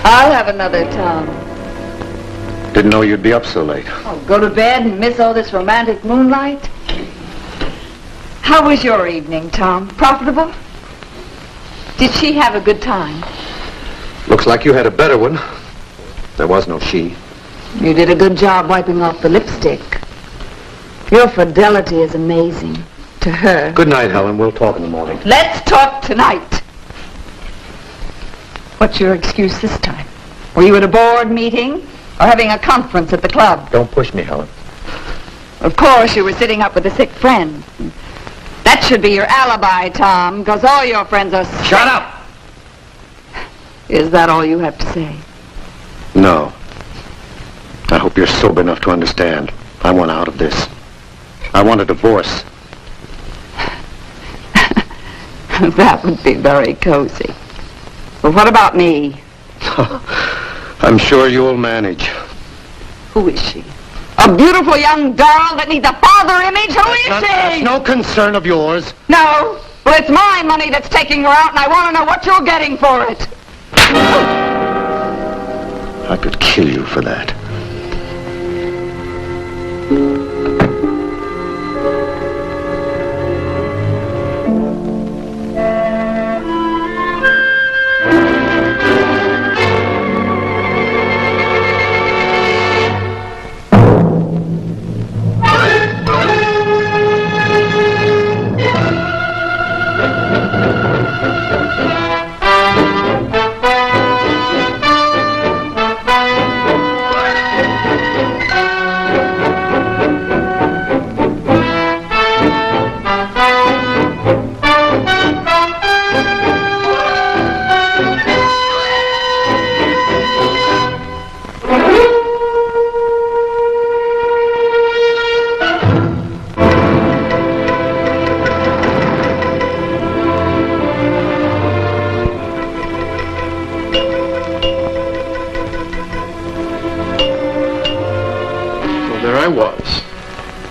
I'll have another, Tom. Didn't know you'd be up so late. Oh, go to bed and miss all this romantic moonlight? How was your evening, Tom? Profitable? Did she have a good time? Looks like you had a better one. There was no she. You did a good job wiping off the lipstick. Your fidelity is amazing. To her. Good night, Helen. We'll talk in the morning. Let's talk tonight. What's your excuse this time? Were you at a board meeting or having a conference at the club? Don't push me, Helen. Of course, you were sitting up with a sick friend. That should be your alibi, Tom, because all your friends are sick. Shut up! Is that all you have to say? No. I hope you're sober enough to understand. I want out of this. I want a divorce. That would be very cozy. But what about me? I'm sure you'll manage. Who is she? A beautiful young girl that needs a father image? Who is she? That's no concern of yours. No. Well, it's my money that's taking her out, and I want to know what you're getting for it. I could kill you for that.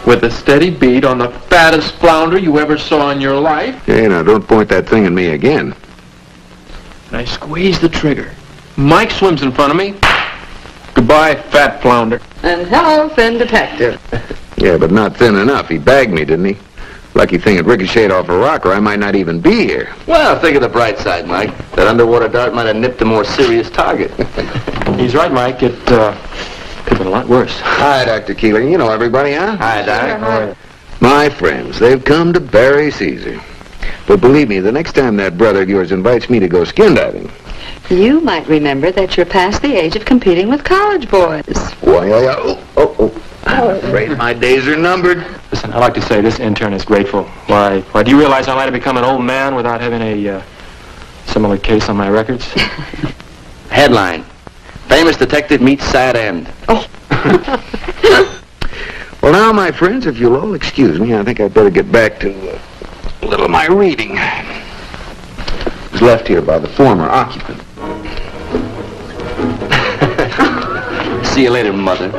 With a steady beat on the fattest flounder you ever saw in your life. Hey, now don't point that thing at me again. And I squeezed the trigger. Mike swims in front of me. Goodbye, fat flounder. And hello, thin detective. Yeah, but not thin enough. He bagged me, didn't he? Lucky thing it ricocheted off a rock, or I might not even be here. Well, think of the bright side, Mike. That underwater dart might have nipped a more serious target. He's right, Mike. It could have been a lot worse. Hi, Dr. Keeling. You know everybody, huh? Hi, Doc. Hi. My friends, they've come to bury Caesar. But believe me, the next time that brother of yours invites me to go skin diving... You might remember that you're past the age of competing with college boys. Why, I'm afraid my days are numbered. Listen, I'd like to say this intern is grateful. Why, do you realize I might have become an old man without having a similar case on my records? Headline. Famous detective meets sad end. Oh. Well, now, my friends, if you'll all excuse me, I think I'd better get back to a little of my reading. It was left here by the former occupant. See you later, Mother.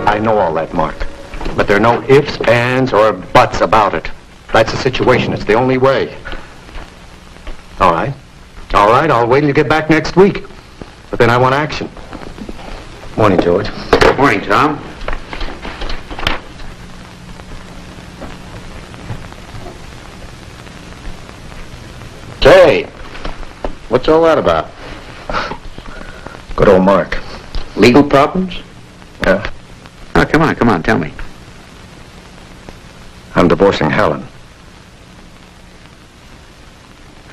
I know all that, Mark. But there are no ifs, ands, or buts about it. That's the situation. It's the only way. All right. All right, I'll wait till you get back next week. But then I want action. Morning, George. Morning, Tom. Say, what's all that about? Good old Mark. Legal problems? Yeah. Oh, come on, tell me. I'm divorcing Helen.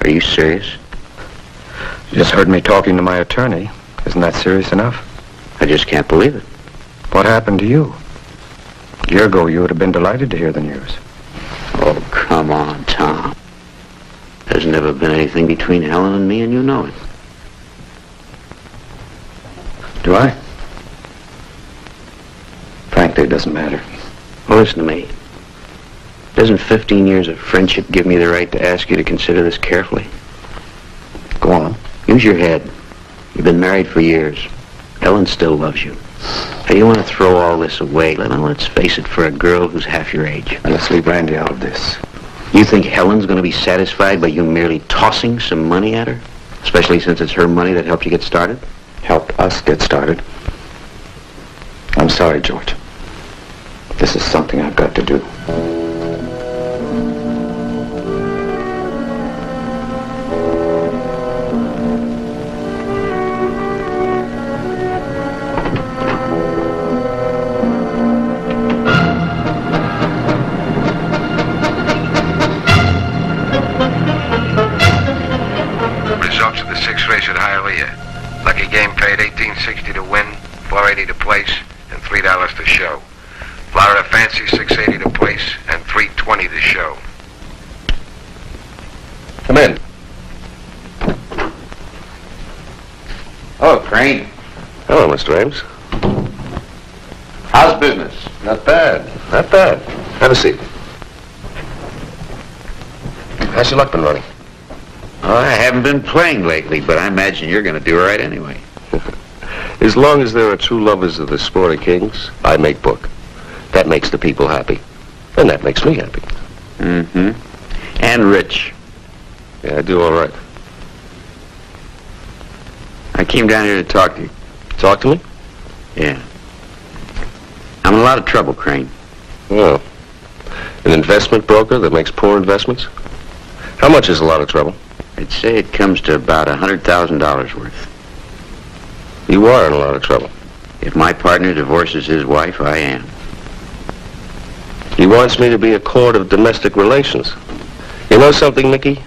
Are you serious? You just heard me talking to my attorney. Isn't that serious enough? I just can't believe it. What happened to you? A year ago, you would have been delighted to hear the news. Oh, come on, Tom. There's never been anything between Helen and me, and you know it. Do I? Frankly, it doesn't matter. Well, listen to me. Doesn't 15 years of friendship give me the right to ask you to consider this carefully? Go on. Use your head. You've been married for years. Helen still loves you. Now, you want to throw all this away. Let's face it, for a girl who's half your age. And let's leave Randy out of this. You think Helen's going to be satisfied by you merely tossing some money at her? Especially since it's her money that helped you get started? Help us get started. I'm sorry, George. This is something I've got to do. Results of the 6th race at Hialeah. Lucky game paid $18.60 to win, $4.80 to place, and $3 to show. Florida Fancy $6.80 to place, and $3.20 to show. Come in. Oh, Crane. Hello, Mr. Ames. How's business? Not bad. Not bad. Have a seat. How's your luck been running? Oh, I haven't been playing lately, but I imagine you're going to do all right anyway. As long as there are true lovers of the sport of kings, I make book. That makes the people happy. And that makes me happy. Mm-hmm. And rich. Yeah, I do all right. I came down here to talk to you. Talk to me? Yeah. I'm in a lot of trouble, Crane. Oh. An investment broker that makes poor investments? How much is a lot of trouble? I'd say it comes to about $100,000 worth. You are in a lot of trouble. If my partner divorces his wife, I am. He wants me to be a court of domestic relations. You know something, Mickey?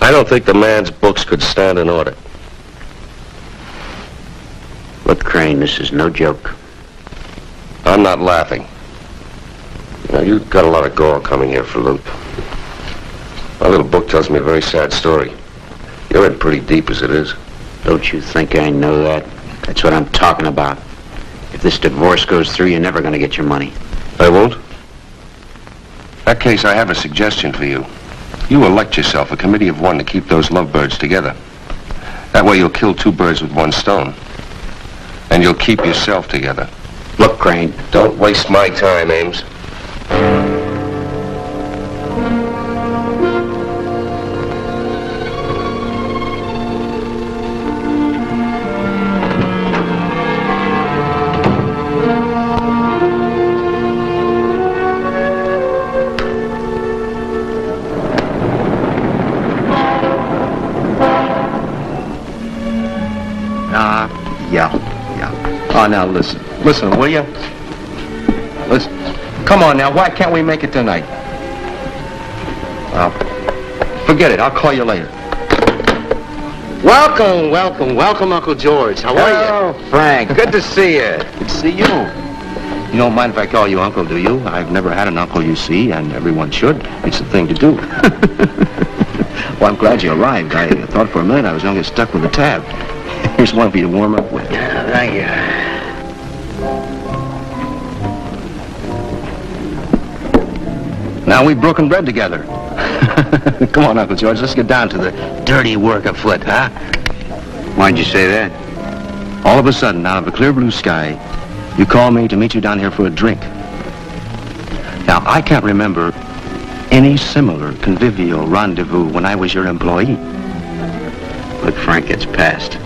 I don't think the man's books could stand an audit. Look, Crane, this is no joke. I'm not laughing. You know, you've got a lot of gall coming here for loot. My little book tells me a very sad story. You're in pretty deep as it is. Don't you think I know that? That's what I'm talking about. If this divorce goes through, you're never going to get your money. I won't? In that case, I have a suggestion for you. You elect yourself a committee of one to keep those lovebirds together. That way you'll kill two birds with one stone. And you'll keep yourself together. Look, Crane. Don't waste my time, Ames. Oh, now listen. Listen, will you? Listen. Come on now, why can't we make it tonight? Forget it, I'll call you later. Welcome, welcome, welcome, Uncle George. How are you? Oh, Frank, good to see you. Good to see you. You don't mind if I call you Uncle, do you? I've never had an uncle, you see, and everyone should. It's the thing to do. Well, I'm glad you arrived. I thought for a minute I was going to get stuck with a tab. Here's one for you to warm up with. Yeah, thank you. Now we've broken bread together. Come on, Uncle George, let's get down to the dirty work afoot, huh? Why'd you say that? All of a sudden, out of a clear blue sky, you call me to meet you down here for a drink. Now, I can't remember any similar convivial rendezvous when I was your employee. Look, Frank, it's past.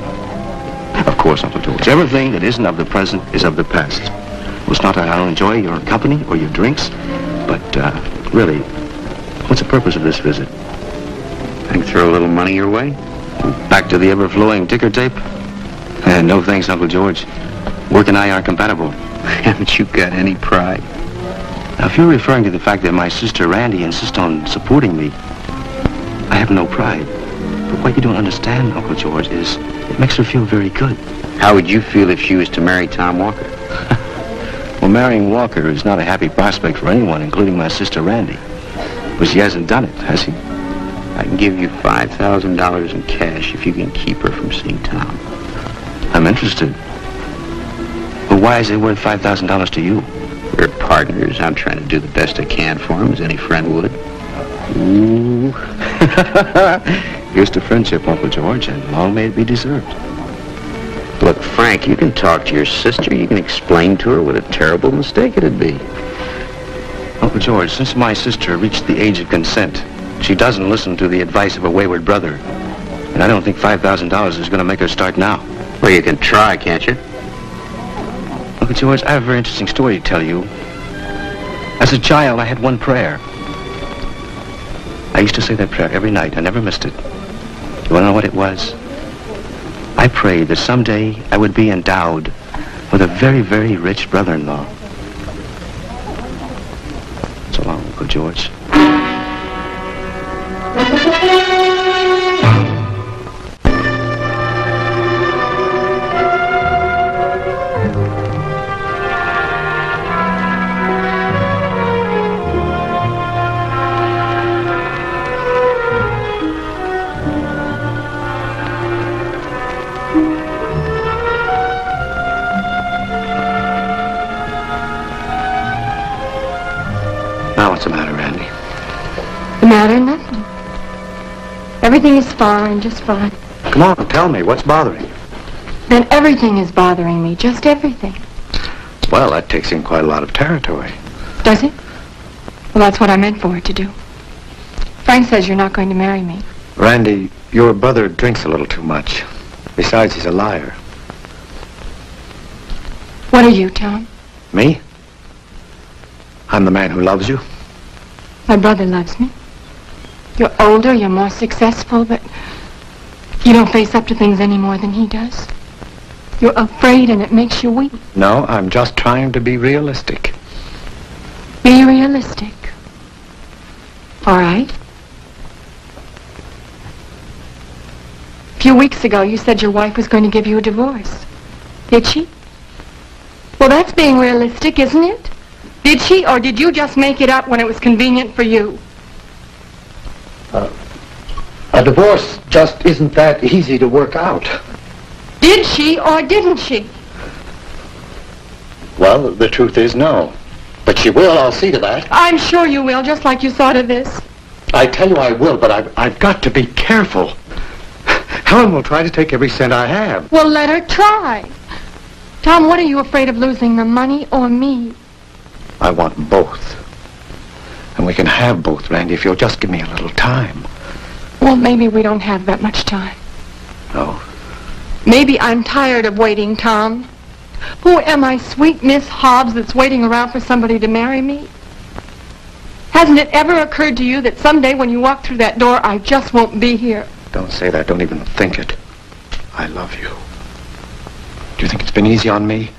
Of course, Uncle George. Everything that isn't of the present is of the past. Well, it's not that I don't enjoy your company or your drinks, but really, what's the purpose of this visit? I can throw a little money your way. Back to the ever-flowing ticker tape? No thanks, Uncle George. Work and I aren't compatible. Haven't you got any pride? Now, if you're referring to the fact that my sister Randy insists on supporting me, I have no pride. But what you don't understand, Uncle George, is it makes her feel very good. How would you feel if she was to marry Tom Walker? Well, marrying Walker is not a happy prospect for anyone, including my sister Randy. But she hasn't done it, has she? I can give you $5,000 in cash if you can keep her from seeing Tom. I'm interested. But why is it worth $5,000 to you? We're partners. I'm trying to do the best I can for him, as any friend would. Ooh. Here's to friendship, Uncle George, and long may it be deserved. Look, Frank, you can talk to your sister. You can explain to her what a terrible mistake it'd be. Oh, Uncle George, since my sister reached the age of consent, she doesn't listen to the advice of a wayward brother. And I don't think $5,000 is going to make her start now. Well, you can try, can't you? Uncle George, I have a very interesting story to tell you. As a child, I had one prayer. I used to say that prayer every night. I never missed it. You want to know what it was? I prayed that someday I would be endowed with a very, very rich brother-in-law. So long, Uncle George. Now what's the matter, Randy? The matter? Nothing. Everything is fine, just fine. Come on, tell me, what's bothering you? Then everything is bothering me, just everything. Well, that takes in quite a lot of territory. Does it? Well, that's what I meant for it to do. Frank says you're not going to marry me. Randy, your brother drinks a little too much. Besides, he's a liar. What are you, Tom? Me? I'm the man who loves you. My brother loves me. You're older, you're more successful, but you don't face up to things any more than he does. You're afraid and it makes you weak. No, I'm just trying to be realistic. Be realistic. All right. A few weeks ago, you said your wife was going to give you a divorce. Did she? Well, that's being realistic, isn't it? Did she, or did you just make it up when it was convenient for you? A divorce just isn't that easy to work out. Did she, or didn't she? Well, the truth is no. But she will, I'll see to that. I'm sure you will, just like you saw to this. I tell you I will, but I've got to be careful. Helen will try to take every cent I have. Well, let her try. Tom, what are you afraid of losing, the money or me? I want both. And we can have both, Randy, if you'll just give me a little time. Well, maybe we don't have that much time. No. Maybe I'm tired of waiting, Tom. Who am I, sweet Miss Hobbs, that's waiting around for somebody to marry me? Hasn't it ever occurred to you that someday when you walk through that door, I just won't be here? Don't say that. Don't even think it. I love you. Do you think it's been easy on me?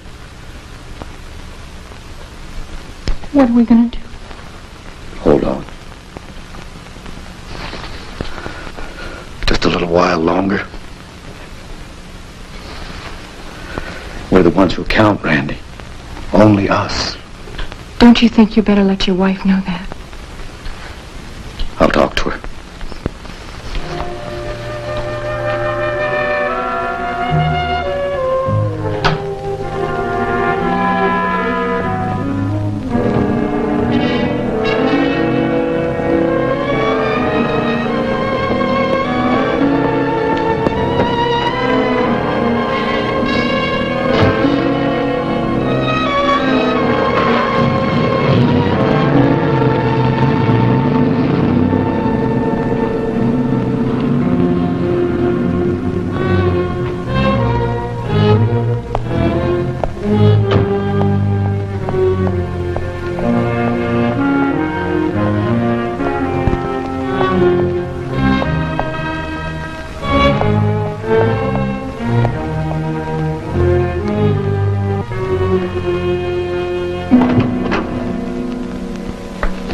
What are we going to do? Hold on. Just a little while longer. We're the ones who count, Randy. Only us. Don't you think you better let your wife know that? I'll talk to her.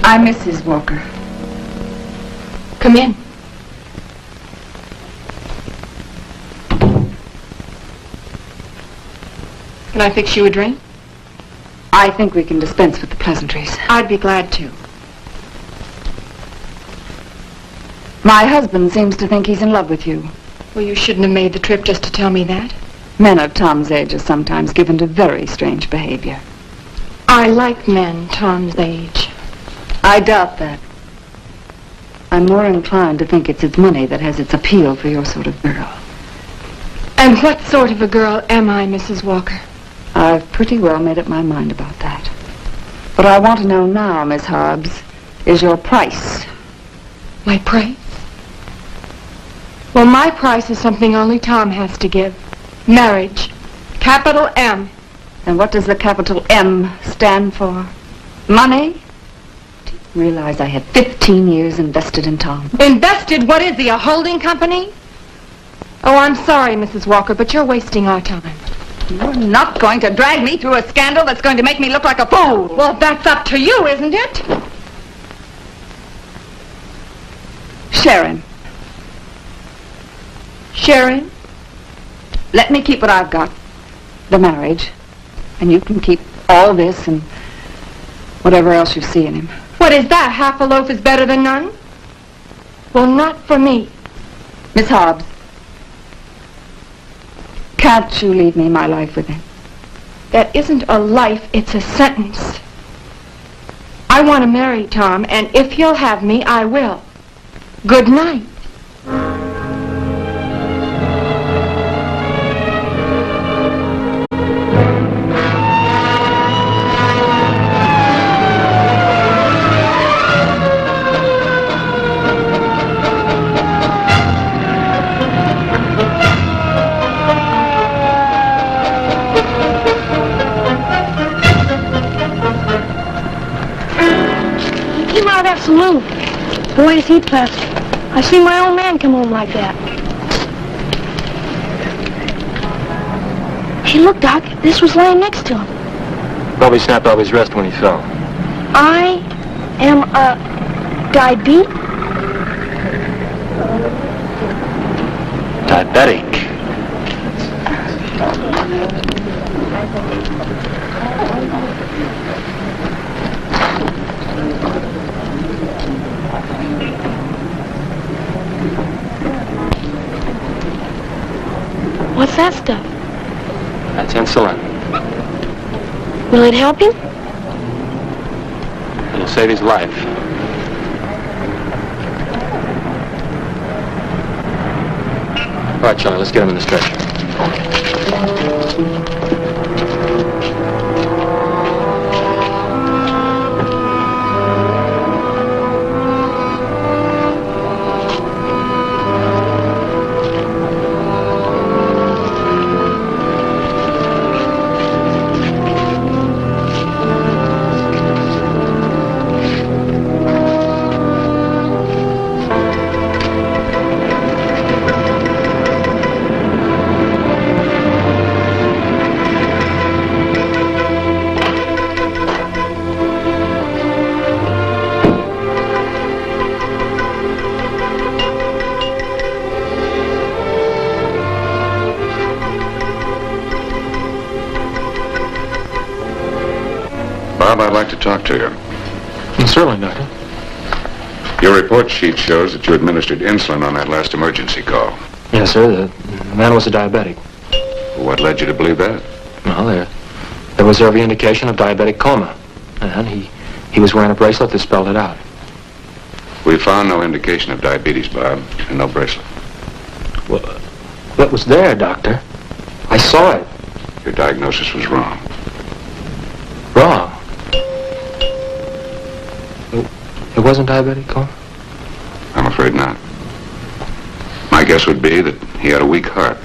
I'm Mrs. Walker. Come in. Can I fix you a drink? I think we can dispense with the pleasantries. I'd be glad to. My husband seems to think he's in love with you. Well, you shouldn't have made the trip just to tell me that. Men of Tom's age are sometimes given to very strange behavior. I like men Tom's age. I doubt that. I'm more inclined to think it's his money that has its appeal for your sort of girl. And what sort of a girl am I, Mrs. Walker? I've pretty well made up my mind about that. What I want to know now, Miss Hobbs, is your price. My price? Well, my price is something only Tom has to give. Marriage. Capital M. And what does the capital M stand for? Money? Do you realize I had 15 years invested in Tom? Invested? What is he, a holding company? Oh, I'm sorry, Mrs. Walker, but you're wasting our time. You're not going to drag me through a scandal that's going to make me look like a fool. Well, that's up to you, isn't it? Sharon. Sharon? Let me keep what I've got. The marriage. And you can keep all this and whatever else you see in him. What is that? Half a loaf is better than none? Well, not for me. Miss Hobbs, can't you leave me my life with him? That isn't a life, it's a sentence. I want to marry Tom, and if he'll have me, I will. Good night. Saloon. Boy, is he pleasant. I seen my old man come home like that. Hey, look, Doc. This was laying next to him. Probably snapped off his wrist when he fell. I am a diabetic. Diabetic. What's that stuff? That's insulin. Will it help him? It'll save his life. All right, Charlie, let's get him in the stretcher. Bob, I'd like to talk to you. Certainly, Doctor. Your report sheet shows that you administered insulin on that last emergency call. Yes, sir. The man was a diabetic. What led you to believe that? Well, there was every indication of diabetic coma. And he was wearing a bracelet that spelled it out. We found no indication of diabetes, Bob, and no bracelet. Well, what was there, Doctor? I saw it. Your diagnosis was wrong. Wrong. It wasn't diabetic coma? I'm afraid not. My guess would be that he had a weak heart,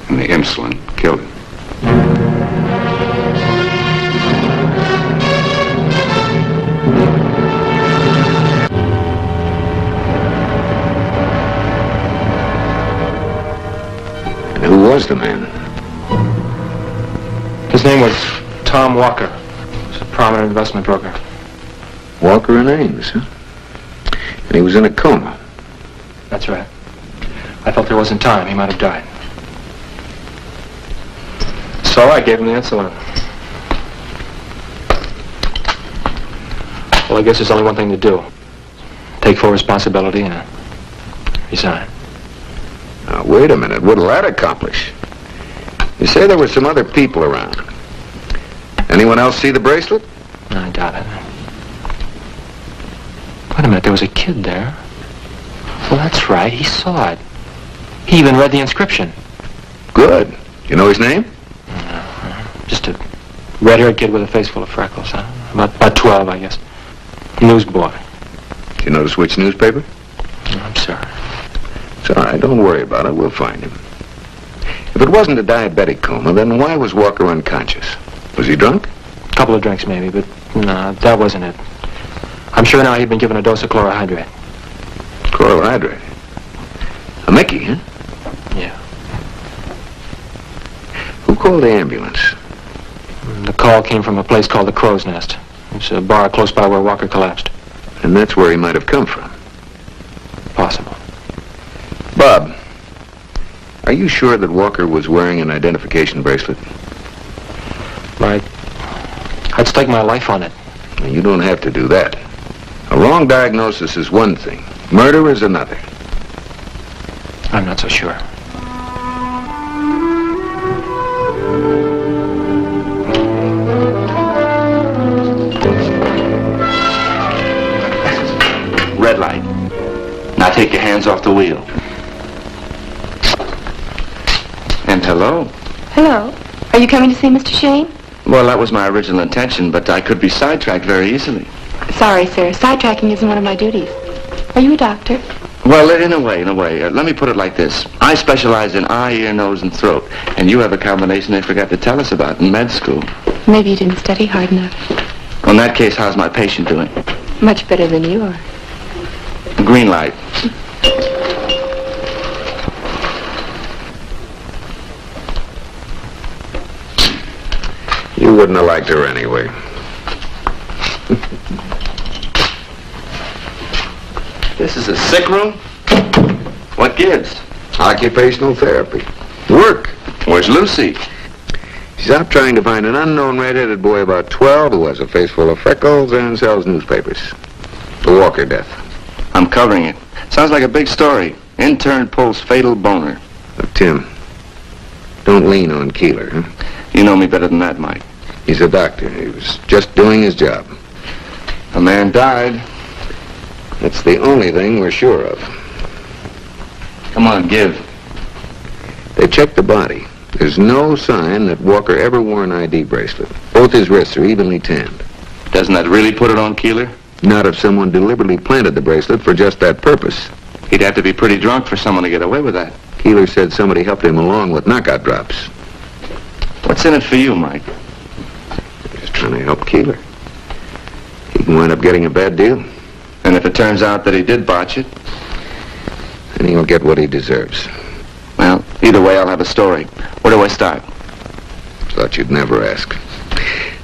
and the insulin killed him. And who was the man? His name was Tom Walker. He was a prominent investment broker. Walker and Ames, huh? And he was in a coma. That's right. I felt there wasn't time. He might have died. So I gave him the insulin. Well, I guess there's only one thing to do. Take full responsibility and resign. Now, wait a minute. What'll that accomplish? You say there were some other people around. Anyone else see the bracelet? I doubt it. Wait a minute, there was a kid there. Well, that's right, he saw it. He even read the inscription. Good. You know his name? Just a red-haired kid with a face full of freckles, huh? About 12, I guess. Newsboy. Do you know to switch newspaper? I'm sorry. It's all right. Don't worry about it. We'll find him. If it wasn't a diabetic coma, then why was Walker unconscious? Was he drunk? A couple of drinks, maybe, but no, that wasn't it. I'm sure now he'd been given a dose of chlorohydrate. Chlorohydrate? A Mickey, huh? Yeah. Who called the ambulance? The call came from a place called the Crow's Nest. It's a bar close by where Walker collapsed. And that's where he might have come from. Possible. Bob, are you sure that Walker was wearing an identification bracelet? I'd stake my life on it. Now, you don't have to do that. A wrong diagnosis is one thing. Murder is another. I'm not so sure. Red light. Now take your hands off the wheel. And hello. Hello. Are you coming to see Mr. Shayne? Well, that was my original intention, but I could be sidetracked very easily. Sorry, sir. Sidetracking isn't one of my duties. Are you a doctor? Well, in a way. Let me put it like this. I specialize in eye, ear, nose, and throat. And you have a combination they forgot to tell us about in med school. Maybe you didn't study hard enough. Well, in that case, how's my patient doing? Much better than you are. Green light. You wouldn't have liked her anyway. This is a sick room? What gives? Occupational therapy. Work. Where's Lucy? She's out trying to find an unknown red-headed boy about 12 who has a face full of freckles and sells newspapers. The Walker death. I'm covering it. Sounds like a big story. Intern pulls fatal boner. Look, Tim, don't lean on Keeler, huh? You know me better than that, Mike. He's a doctor. He was just doing his job. A man died. That's the only thing we're sure of. Come on, give. They checked the body. There's no sign that Walker ever wore an ID bracelet. Both his wrists are evenly tanned. Doesn't that really put it on Keeler? Not if someone deliberately planted the bracelet for just that purpose. He'd have to be pretty drunk for someone to get away with that. Keeler said somebody helped him along with knockout drops. What's in it for you, Mike? Just trying to help Keeler. He can wind up getting a bad deal. And if it turns out that he did botch it? Then he'll get what he deserves. Well, either way, I'll have a story. Where do I start? Thought you'd never ask.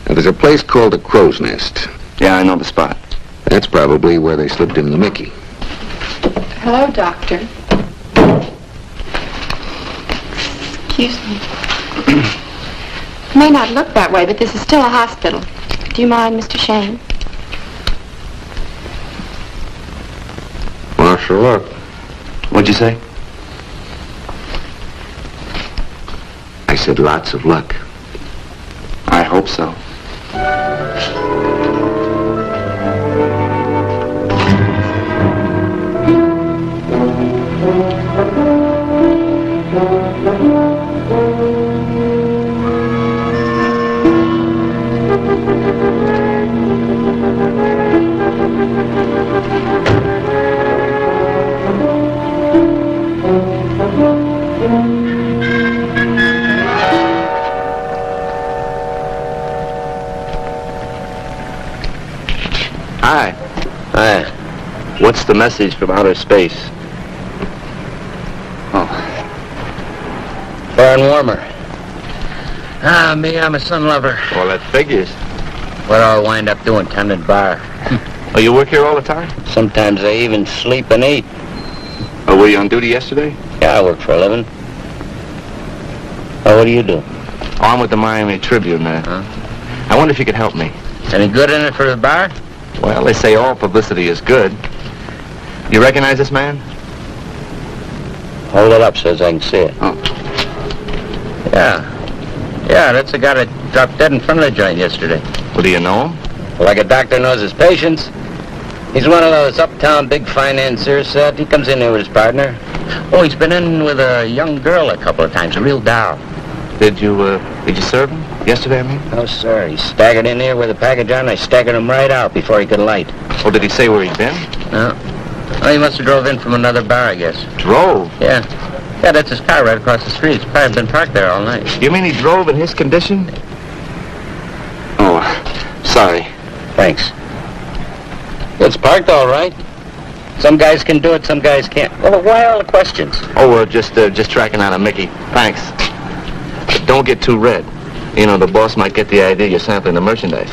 Now, there's a place called the Crow's Nest. Yeah, I know the spot. That's probably where they slipped him the Mickey. Hello, doctor. Excuse me. It may not look that way, but this is still a hospital. Do you mind, Mr. Shayne? Well, sure look. What'd you say? I said lots of luck. I hope so. Hi. Hi. What's the message from outer space? Oh. Far and warmer. Ah, me, I'm a sun lover. Well, that figures. What do I wind up doing? Tending bar. Oh, you work here all the time? Sometimes I even sleep and eat. Oh, were you on duty yesterday? Yeah, I work for a living. Oh, what do you do? Oh, I'm with the Miami Tribune, I wonder if you could help me. Any good in it for the bar? Well, they say all publicity is good. You recognize this man? Hold it up so as I can see it. Oh. Yeah. Yeah, that's the guy that dropped dead in front of the joint yesterday. Well, do you know him? Like a doctor knows his patients. He's one of those uptown big financiers, Seth. He comes in here with his partner. Oh, he's been in with a young girl a couple of times, a real doll. Did you serve him? Yesterday, I mean? No, sir. He staggered in here with a package on, and I staggered him right out before he could light. Oh, did he say where he'd been? No. Oh, he must have drove in from another bar, I guess. Drove? Yeah. Yeah, that's his car right across the street. It's probably been parked there all night. You mean he drove in his condition? Oh, sorry. Thanks. It's parked all right. Some guys can do it, some guys can't. Well, why all the questions? Oh, we're just tracking down a Mickey. Thanks. But don't get too red. You know, the boss might get the idea you're sampling the merchandise.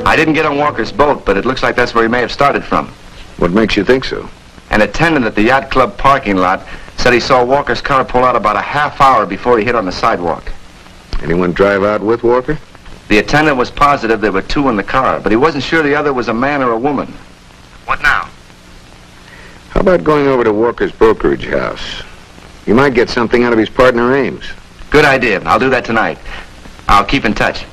I didn't get on Walker's boat, but it looks like that's where he may have started from. What makes you think so? An attendant at the yacht club parking lot said he saw Walker's car pull out about a half hour before he hit on the sidewalk. Anyone drive out with Walker? The attendant was positive there were two in the car, but he wasn't sure the other was a man or a woman. What now? How about going over to Walker's brokerage house? You might get something out of his partner, Ames. Good idea. I'll do that tonight. I'll keep in touch.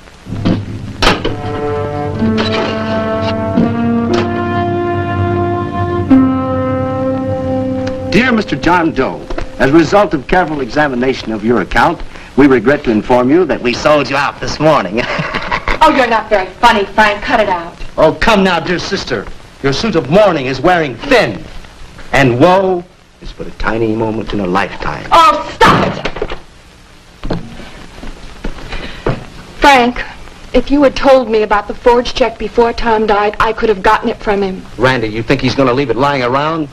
Dear Mr. John Doe, as a result of careful examination of your account, we regret to inform you that we sold you out this morning. Oh, you're not very funny, Frank. Cut it out. Oh, come now, dear sister. Your suit of mourning is wearing thin. And woe is but a tiny moment in a lifetime. Oh, stop it! Frank, if you had told me about the forged check before Tom died, I could have gotten it from him. Randy, you think he's going to leave it lying around?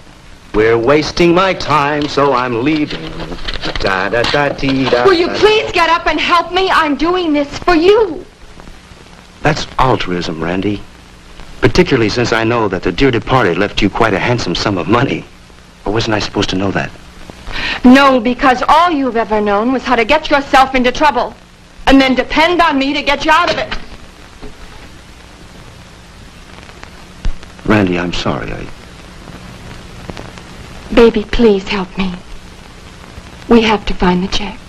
We're wasting my time, so I'm leaving. Da-da-da-dee-da. Will you please get up and help me? I'm doing this for you. That's altruism, Randy. Particularly since I know that the dear departed left you quite a handsome sum of money. Or wasn't I supposed to know that? No, because all you've ever known was how to get yourself into trouble. And then depend on me to get you out of it. Randy, I'm sorry. Baby, please help me. We have to find the check.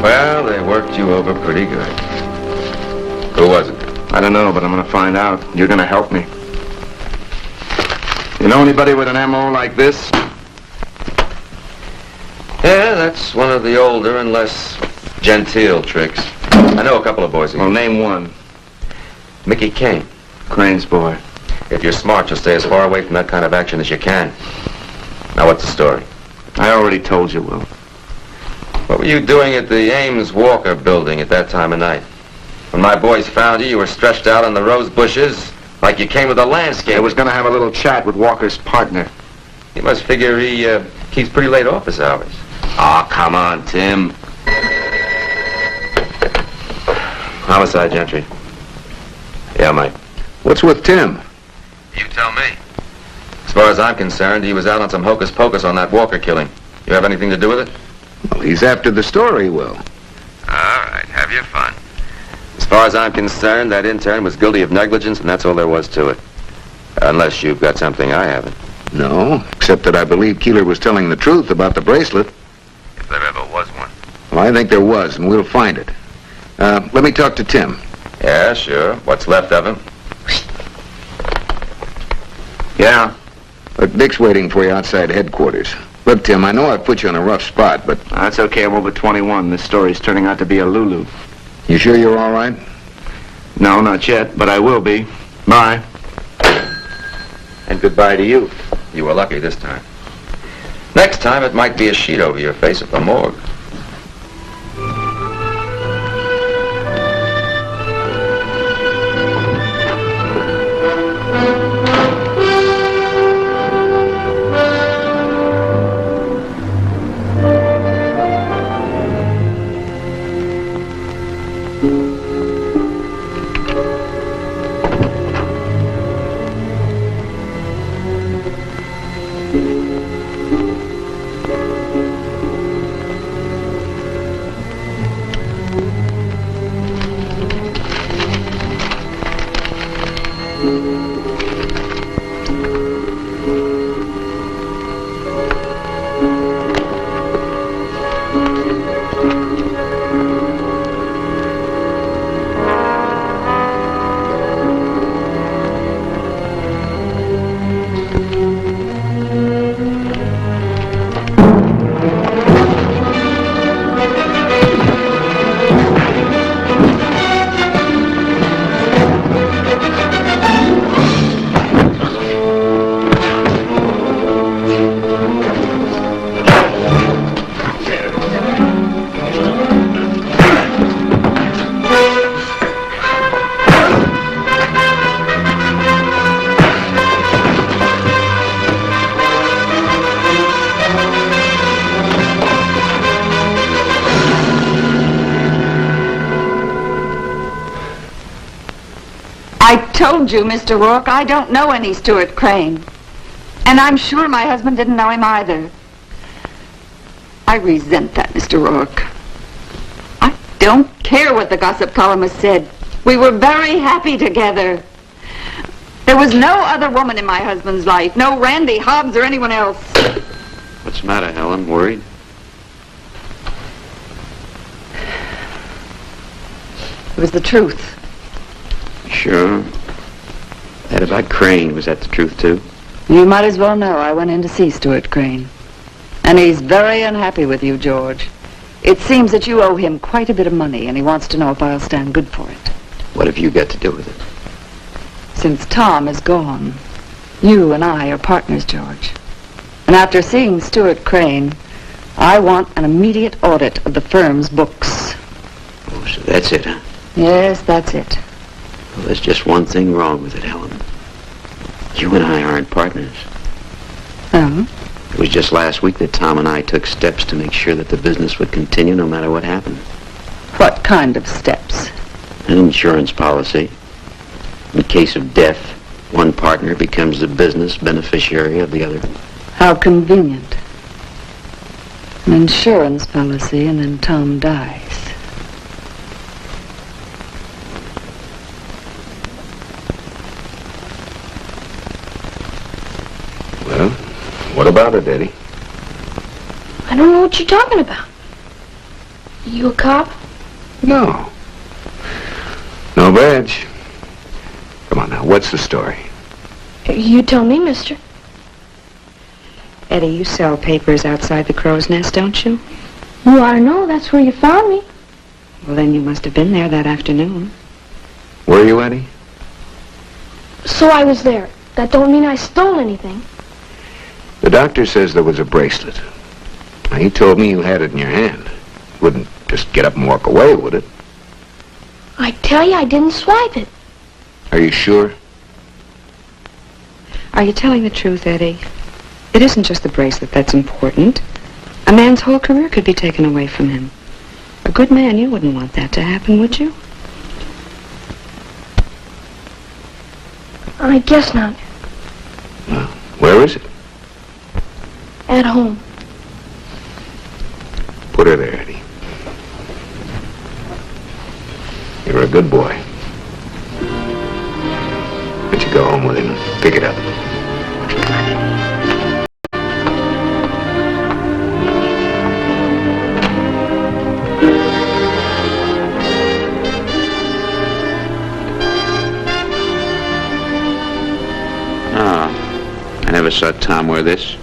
Well, they worked you over pretty good. Who was it? I don't know, but I'm going to find out. You're going to help me. You know anybody with an MO like this? Yeah, that's one of the older and less genteel tricks. I know a couple of boys. Well, name one. Mickey Kane. Crane's boy. If you're smart, you'll stay as far away from that kind of action as you can. Now, what's the story? I already told you, Will. What were you doing at the Ames Walker building at that time of night? When my boys found you, you were stretched out on the rose bushes like you came with a landscape. I was going to have a little chat with Walker's partner. You must figure he keeps pretty late office hours. Oh, come on, Tim. Homicide, Gentry. Yeah, Mike. What's with Tim? You tell me. As far as I'm concerned, he was out on some hocus pocus on that Walker killing. You have anything to do with it? Well, he's after the story, Will. All right. have your fun. As far as I'm concerned, that intern was guilty of negligence, and that's all there was to it. Unless you've got something I haven't. No, except that I believe Keeler was telling the truth about the bracelet. If there ever was one. Well, I think there was, and we'll find it. Let me talk to Tim. Yeah, sure. What's left of him? Yeah? Look, Dick's waiting for you outside headquarters. Look, Tim, I know I've put you in a rough spot, but... That's okay. I'm over 21. This story's turning out to be a Lulu. You sure you're all right? No, not yet, but I will be. Bye. And goodbye to you. You were lucky this time. Next time, it might be a sheet over your face at the morgue. I told you, Mr. Rourke, I don't know any Stuart Crane. And I'm sure my husband didn't know him either. I resent that, Mr. Rourke. I don't care what the gossip columnist said. We were very happy together. There was no other woman in my husband's life. No Randy Hobbs or anyone else. What's the matter, Helen? Worried? It was the truth. Sure. That about Crane, was that the truth, too? You might as well know I went in to see Stuart Crane. And he's very unhappy with you, George. It seems that you owe him quite a bit of money, and he wants to know if I'll stand good for it. What have you got to do with it? Since Tom is gone, you and I are partners, George. And after seeing Stuart Crane, I want an immediate audit of the firm's books. Oh, so that's it, huh? Yes, that's it. Well, there's just one thing wrong with it, Helen. You and I aren't partners. Oh? It was just last week that Tom and I took steps to make sure that the business would continue no matter what happened. What kind of steps? An insurance policy. In case of death, one partner becomes the business beneficiary of the other. How convenient. An insurance policy, and then Tom dies. Well, what about it, Eddie? I don't know what you're talking about. You a cop? No. No badge. Come on now, what's the story? You tell me, mister. Eddie, you sell papers outside the Crow's Nest, don't you? You ought to know. That's where you found me. Well, then you must have been there that afternoon. Were you, Eddie? So I was there. That don't mean I stole anything. The doctor says there was a bracelet. Now, he told me you had it in your hand. Wouldn't just get up and walk away, would it? I tell you, I didn't swipe it. Are you sure? Are you telling the truth, Eddie? It isn't just the bracelet that's important. A man's whole career could be taken away from him. A good man, you wouldn't want that to happen, would you? I guess not. Well, where is it? At home. Put her there, Eddie. You're a good boy. Why don't you go home with him and pick it up? I never saw Tom wear this.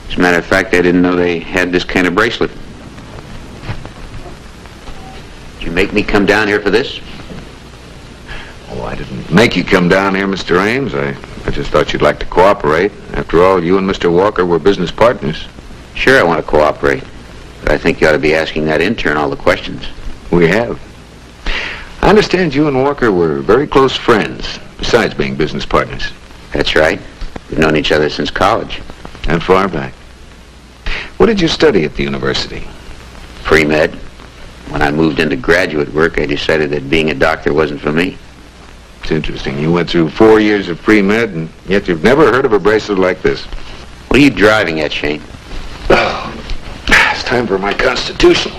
As a matter of fact, I didn't know they had this kind of bracelet. Did you make me come down here for this? Oh, I didn't make you come down here, Mr. Ames. I just thought you'd like to cooperate. After all, you and Mr. Walker were business partners. Sure, I want to cooperate. But I think you ought to be asking that intern all the questions. We have. I understand you and Walker were very close friends, besides being business partners. That's right. We've known each other since college. And far back. What did you study at the university? Pre-med. When I moved into graduate work, I decided that being a doctor wasn't for me. It's interesting. You went through 4 years of pre-med, and yet you've never heard of a bracelet like this. What are you driving at, Shayne? Oh, it's time for my constitutional.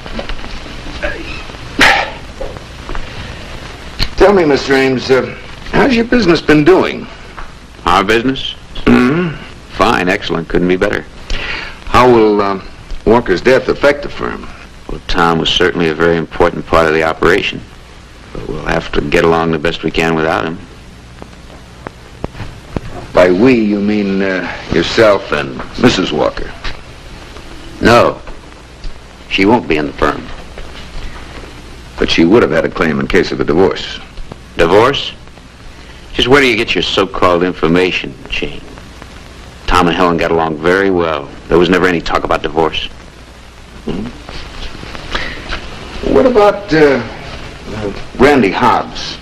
Tell me, Mr. Ames, how's your business been doing? Our business? Mm-hmm. Fine, excellent, couldn't be better. How will Walker's death affect the firm? Well, Tom was certainly a very important part of the operation. But we'll have to get along the best we can without him. By we, you mean yourself and Mrs. Walker? No. She won't be in the firm. But she would have had a claim in case of a divorce. Divorce? Just where do you get your so-called information, Shayne? Tom and Helen got along very well. There was never any talk about divorce. Hmm? What about Randy Hobbs?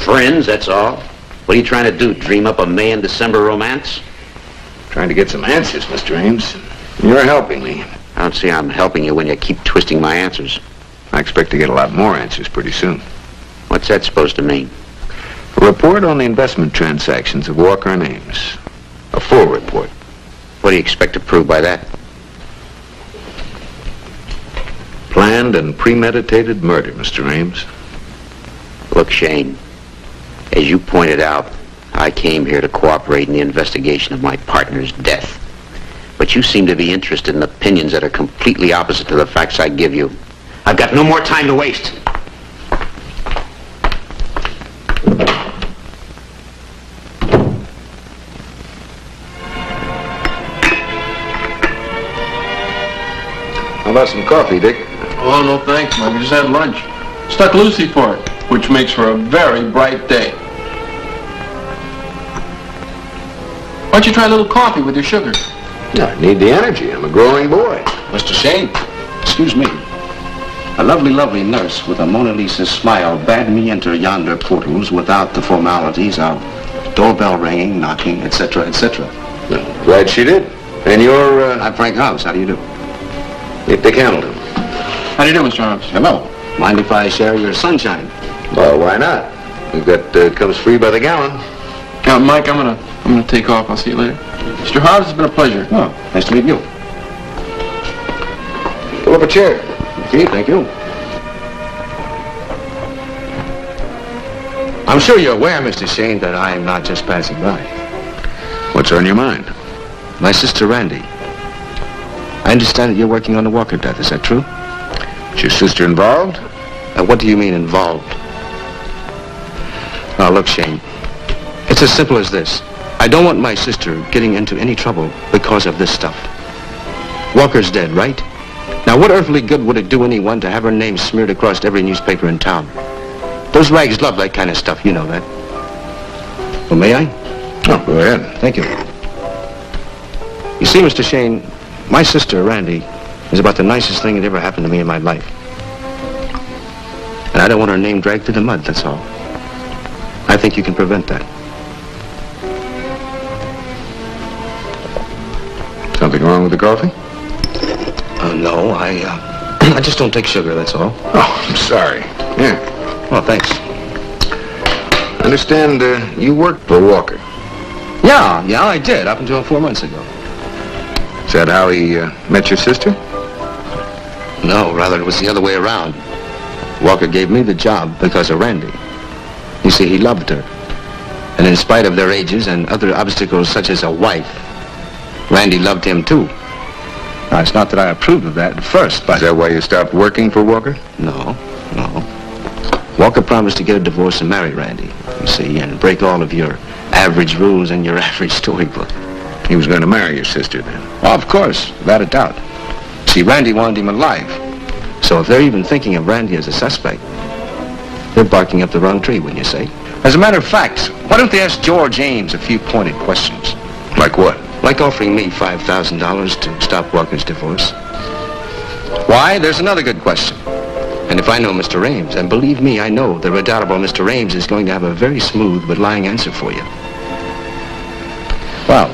Friends, that's all. What are you trying to do, dream up a May and December romance? Trying to get some answers, Mr. Ames. You're helping me. I don't see how I'm helping you when you keep twisting my answers. I expect to get a lot more answers pretty soon. What's that supposed to mean? A report on the investment transactions of Walker and Ames. A full report. What do you expect to prove by that? Planned and premeditated murder, Mr. Ames. Look, Shayne, as you pointed out, I came here to cooperate in the investigation of my partner's death. But you seem to be interested in opinions that are completely opposite to the facts I give you. I've got no more time to waste. How about some coffee, Dick? Oh, no thanks, Mike. We just had lunch. Stuck Lucy for it, which makes for a very bright day. Why don't you try a little coffee with your sugar? I need the energy. I'm a growing boy. Mr. Shayne, excuse me. A lovely, lovely nurse with a Mona Lisa smile bade me enter yonder portals without the formalities of doorbell ringing, knocking, etc., etc. Well, glad she did. And you're, I'm Frank Hobbs. How do you do? Meet Dick Hamilton. How do you do, Mr. Hobbs? Hello. Mind if I share your sunshine? Well, why not? We've got comes free by the gallon. Mike, I'm gonna take off. I'll see you later. Mr. Hobbs, it's been a pleasure. Oh, nice to meet you. Pull up a chair. Okay, thank you. I'm sure you're aware, Mr. Shayne, that I am not just passing by. What's on your mind? My sister, Randy. I understand that you're working on the Walker death. Is that true? Is your sister involved? What do you mean, involved? Now, look, Shayne. It's as simple as this. I don't want my sister getting into any trouble because of this stuff. Walker's dead, right? Now, what earthly good would it do anyone to have her name smeared across every newspaper in town? Those rags love that kind of stuff. You know that. Well, may I? Oh, go ahead. Thank you. You see, Mr. Shayne, my sister, Randy, is about the nicest thing that ever happened to me in my life. And I don't want her name dragged through the mud, that's all. I think you can prevent that. Something wrong with the coffee? No, I just don't take sugar, that's all. Oh, I'm sorry. Here. Well, thanks. I understand you worked for Walker. Yeah, I did, up until 4 months ago. Is that how he met your sister? No, rather it was the other way around. Walker gave me the job because of Randy. You see, he loved her. And in spite of their ages and other obstacles such as a wife, Randy loved him too. Now, it's not that I approved of that at first, but... Is that why you stopped working for Walker? No. Walker promised to get a divorce and marry Randy, you see, and break all of your average rules and your average storybook. He was going to marry your sister then? Oh, of course, without a doubt. See, Randy wanted him alive. So if they're even thinking of Randy as a suspect, they're barking up the wrong tree, wouldn't you say? As a matter of fact, why don't they ask George Ames a few pointed questions? Like what? Like offering me $5,000 to stop Walker's divorce. Why? There's another good question. And if I know Mr. Ames, and believe me, I know the redoubtable Mr. Ames is going to have a very smooth but lying answer for you. Well,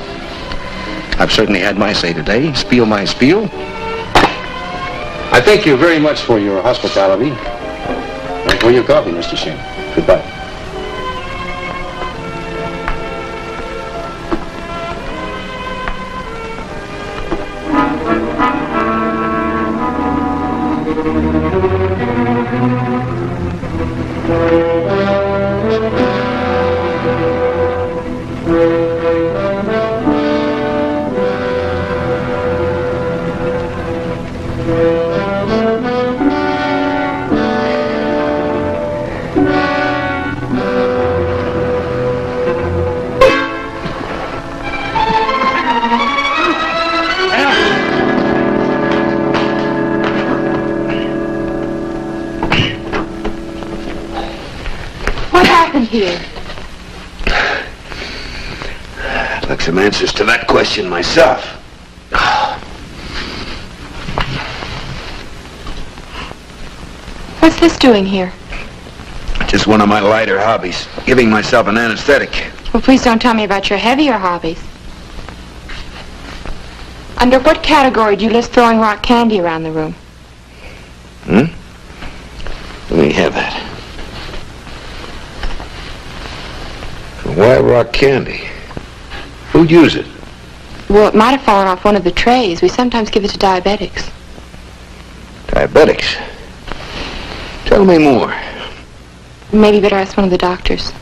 I've certainly had my say today. Spiel my spiel. I thank you very much for your hospitality and for your coffee, Mr. Shayne. Goodbye. Here. I'd like some answers to that question myself. What's this doing here? Just one of my lighter hobbies, giving myself an anesthetic. Well, please don't tell me about your heavier hobbies. Under what category do you list throwing rock candy around the room? Let me have that. Why rock candy? Who'd use it? Well, it might have fallen off one of the trays. We sometimes give it to diabetics. Diabetics? Tell me more. Maybe better ask one of the doctors.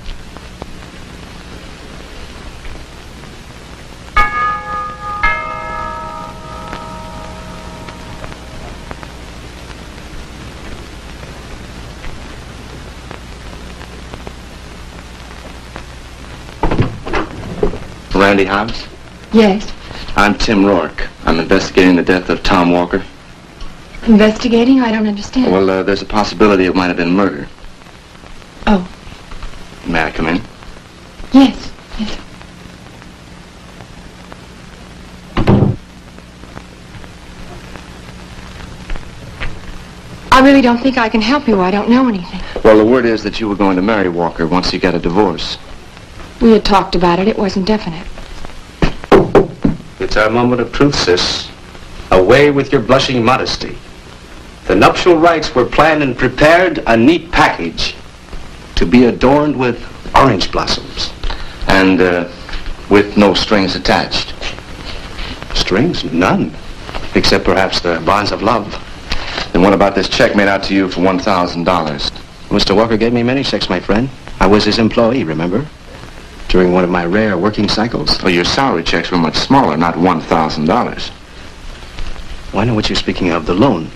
Randy Hobbs? Yes. I'm Tim Rourke. I'm investigating the death of Tom Walker. Investigating? I don't understand. Well, there's a possibility it might have been murder. Oh. May I come in? Yes. Yes. I really don't think I can help you. I don't know anything. Well, the word is that you were going to marry Walker once you got a divorce. We had talked about it. It wasn't definite. It's our moment of truth, sis. Away with your blushing modesty. The nuptial rites were planned and prepared, a neat package, to be adorned with orange blossoms. And, with no strings attached. Strings? None. Except perhaps the bonds of love. Then what about this check made out to you for $1,000? Mr. Walker gave me many checks, my friend. I was his employee, remember? During one of my rare working cycles. Well, your salary checks were much smaller, not $1,000. Well, I know what you're speaking of, the loan.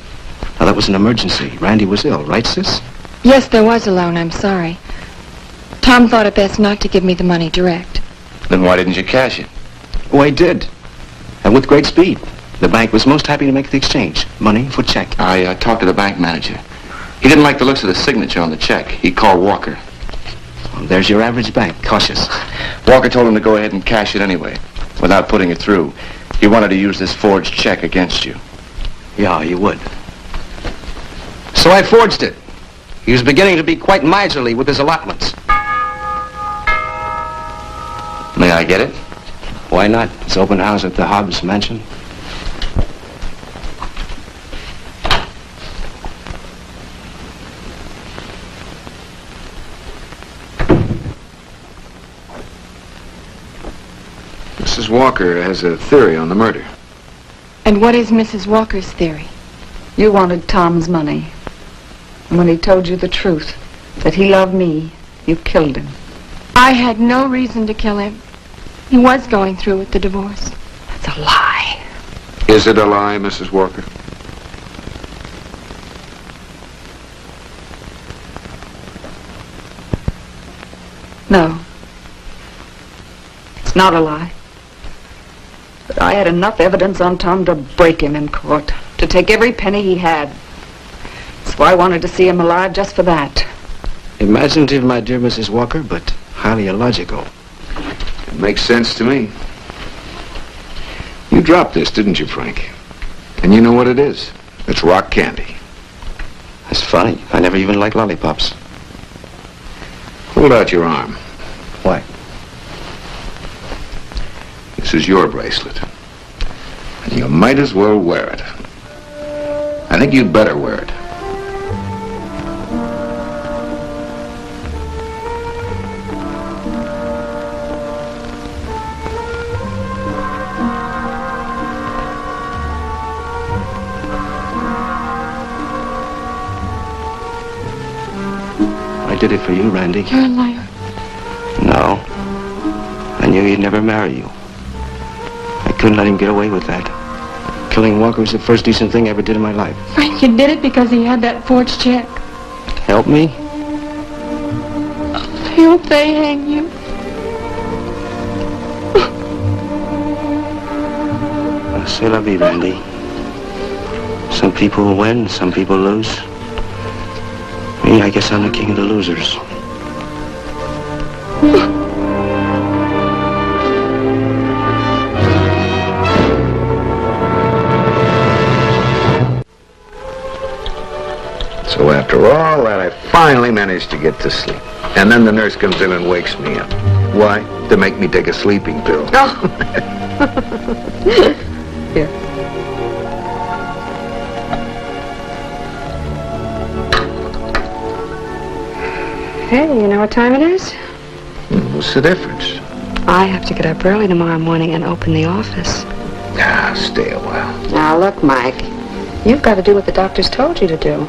Now, that was an emergency. Randy was ill, right, sis? Yes, there was a loan. I'm sorry. Tom thought it best not to give me the money direct. Then why didn't you cash it? Oh, I did. And with great speed. The bank was most happy to make the exchange. Money for check. I talked to the bank manager. He didn't like the looks of the signature on the check. He called Walker. Well, there's your average bank, cautious. Walker told him to go ahead and cash it anyway, without putting it through. He wanted to use this forged check against you. Yeah, he would. So I forged it. He was beginning to be quite miserly with his allotments. May I get it? Why not? It's open house at the Hobbs mansion. Mrs. Walker has a theory on the murder. And what is Mrs. Walker's theory? You wanted Tom's money. And when he told you the truth, that he loved me, you killed him. I had no reason to kill him. He was going through with the divorce. That's a lie. Is it a lie, Mrs. Walker? No. It's not a lie. But I had enough evidence on Tom to break him in court, to take every penny he had. So I wanted to see him alive just for that. Imaginative, my dear Mrs. Walker, but highly illogical. It makes sense to me. You dropped this, didn't you, Frank? And you know what it is? It's rock candy. That's funny. I never even liked lollipops. Hold out your arm. Why? This is your bracelet. And you might as well wear it. I think you'd better wear it. I did it for you, Randy. You're a liar. No. I knew he'd never marry you. I couldn't let him get away with that. Killing Walker was the first decent thing I ever did in my life. Frank, you did it because he had that forged check. Help me? I hope they hang you. C'est la vie, Randy. Some people win, some people lose. Me, I guess I'm the king of the losers. So after all that, I finally managed to get to sleep. And then the nurse comes in and wakes me up. Why? To make me take a sleeping pill. Oh. Here. Hey, you know what time it is? What's the difference? I have to get up early tomorrow morning and open the office. Ah, stay a while. Now, look, Mike, you've got to do what the doctors told you to do.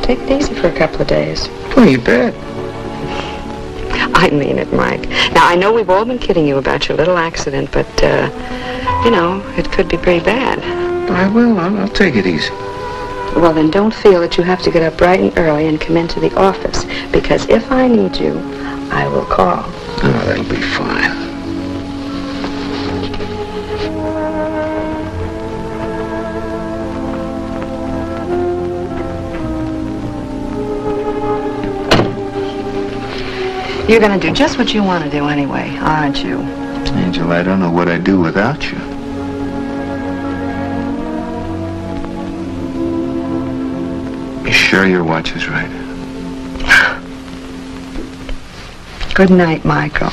Take it easy for a couple of days. Oh, you bet. I mean it, Mike. Now, I know we've all been kidding you about your little accident, but, you know, it could be pretty bad. I will. I'll take it easy. Well, then don't feel that you have to get up bright and early and come into the office, because if I need you, I will call. Oh, that'll be fine. You're going to do just what you want to do anyway, aren't you? Angel, I don't know what I'd do without you. You sure your watch is right? Good night, Michael.